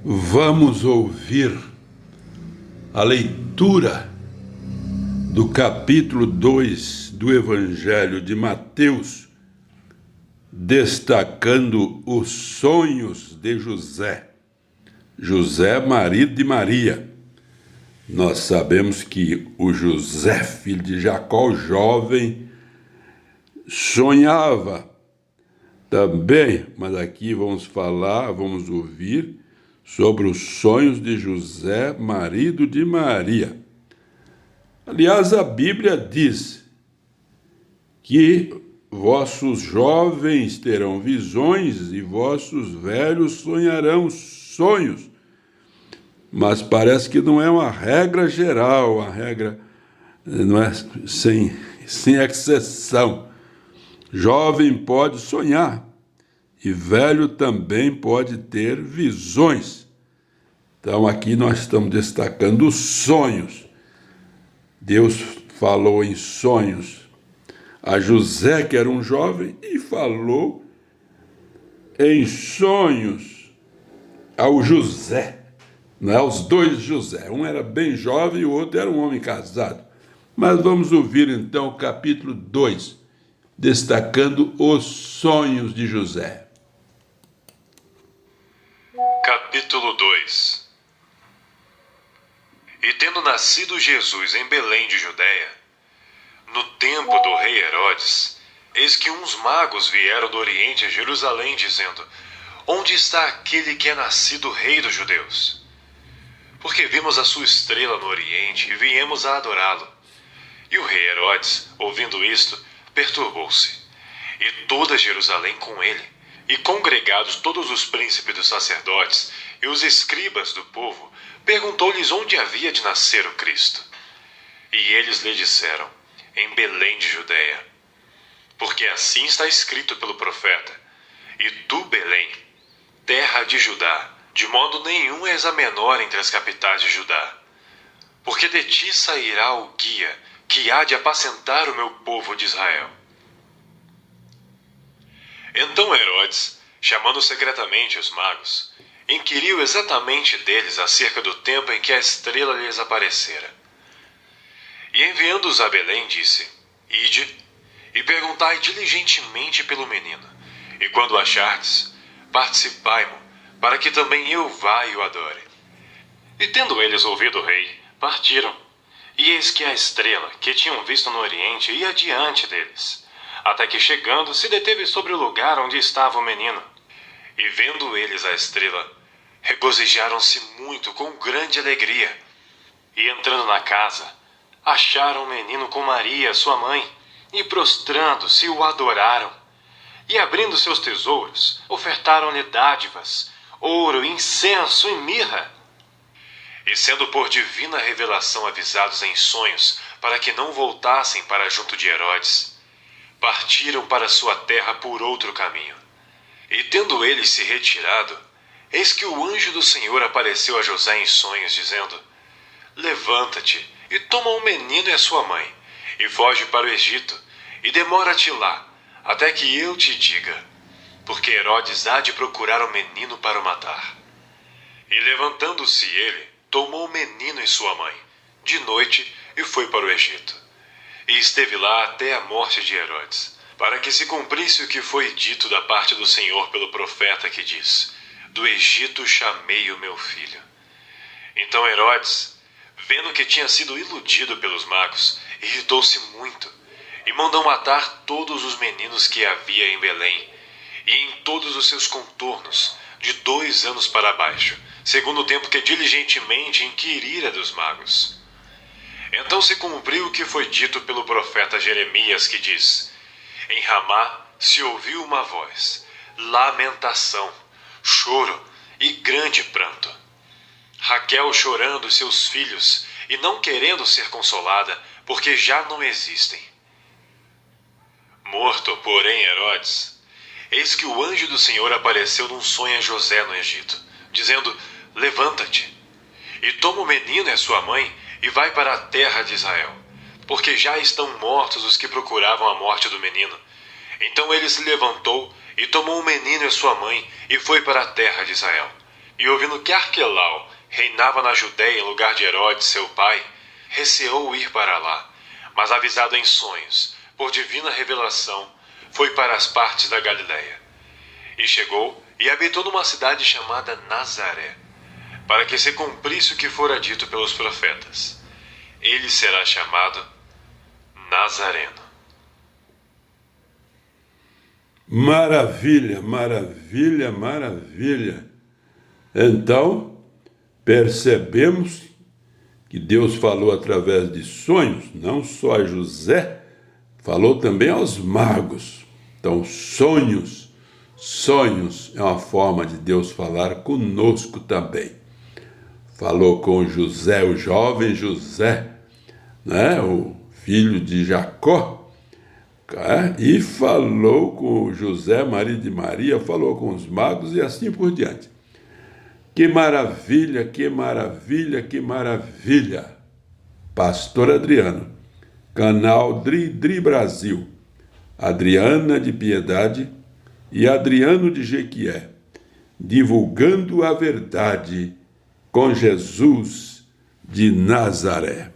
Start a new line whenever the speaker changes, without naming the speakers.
Vamos ouvir a leitura do capítulo 2 do Evangelho de Mateus, destacando os sonhos de José. José, marido de Maria. Nós sabemos que o José, filho de Jacó, jovem, sonhava também, mas aqui vamos ouvir sobre os sonhos de José, marido de Maria. Aliás, a Bíblia diz que vossos jovens terão visões e vossos velhos sonharão sonhos. Mas parece que não é uma regra geral, uma regra não é sem exceção. Jovem pode sonhar e velho também pode ter visões. Então aqui nós estamos destacando os sonhos. Deus falou em sonhos a José, que era um jovem, e falou em sonhos ao José. Não é? Os dois José. Um era bem jovem e o outro era um homem casado. Mas vamos ouvir então o capítulo 2, destacando os sonhos de José.
Capítulo 2. E tendo nascido Jesus em Belém de Judeia, no tempo do rei Herodes, eis que uns magos vieram do Oriente a Jerusalém, dizendo: Onde está aquele que é nascido rei dos judeus? Porque vimos a sua estrela no Oriente e viemos a adorá-lo. E o rei Herodes, ouvindo isto, perturbou-se, e toda Jerusalém com ele, e congregados todos os príncipes dos sacerdotes e os escribas do povo, perguntou-lhes onde havia de nascer o Cristo. E eles lhe disseram: em Belém de Judeia. Porque assim está escrito pelo profeta: E tu, Belém, terra de Judá, de modo nenhum és a menor entre as capitais de Judá. Porque de ti sairá o guia que há de apacentar o meu povo de Israel. Então Herodes, chamando secretamente os magos, inquiriu exatamente deles acerca do tempo em que a estrela lhes aparecera. E enviando-os a Belém, disse: Ide, e perguntai diligentemente pelo menino, e quando o achardes, participai-mo, para que também eu vá e o adore. E tendo eles ouvido o rei, partiram. E eis que a estrela, que tinham visto no Oriente, ia diante deles, até que, chegando, se deteve sobre o lugar onde estava o menino. E vendo eles a estrela, regozijaram-se muito com grande alegria. E entrando na casa, acharam o menino com Maria, sua mãe, e prostrando-se o adoraram. E abrindo seus tesouros, ofertaram-lhe dádivas, ouro, incenso e mirra. E sendo por divina revelação avisados em sonhos, para que não voltassem para junto de Herodes, partiram para sua terra por outro caminho. E tendo eles se retirado, eis que o anjo do Senhor apareceu a José em sonhos, dizendo: Levanta-te, e toma o menino e a sua mãe, e foge para o Egito, e demora-te lá, até que eu te diga, porque Herodes há de procurar o menino para o matar. E levantando-se ele, tomou o menino e sua mãe, de noite, e foi para o Egito. E esteve lá até a morte de Herodes, para que se cumprisse o que foi dito da parte do Senhor pelo profeta, que diz: Do Egito chamei o meu filho. Então Herodes, vendo que tinha sido iludido pelos magos, irritou-se muito, e mandou matar todos os meninos que havia em Belém, e em todos os seus contornos, de 2 anos para baixo, segundo o tempo que diligentemente inquirira dos magos. Então se cumpriu o que foi dito pelo profeta Jeremias, que diz: Em Ramá se ouviu uma voz, lamentação, choro e grande pranto. Raquel chorando seus filhos e não querendo ser consolada, porque já não existem. Morto, porém, Herodes, eis que o anjo do Senhor apareceu num sonho a José no Egito, dizendo: Levanta-te, e toma o menino e a sua mãe, e vai para a terra de Israel, porque já estão mortos os que procuravam a morte do menino. Então ele se levantou e tomou o menino e a sua mãe, e foi para a terra de Israel. E ouvindo que Arquelau reinava na Judéia em lugar de Herodes, seu pai, receou ir para lá, mas avisado em sonhos, por divina revelação, foi para as partes da Galiléia. E chegou e habitou numa cidade chamada Nazaré, para que se cumprisse o que fora dito pelos profetas. Ele será chamado Nazareno.
Maravilha, maravilha, maravilha. Então, percebemos que Deus falou através de sonhos, não só a José, falou também aos magos. Então, sonhos é uma forma de Deus falar conosco também. Falou com José, o jovem José, né, o filho de Jacó, e falou com José, marido de Maria, falou com os magos e assim por diante. Que maravilha, que maravilha, que maravilha. Pastor Adriano, canal Dri Brasil, Adriana de Piedade e Adriano de Jequié, divulgando a verdade com Jesus de Nazaré.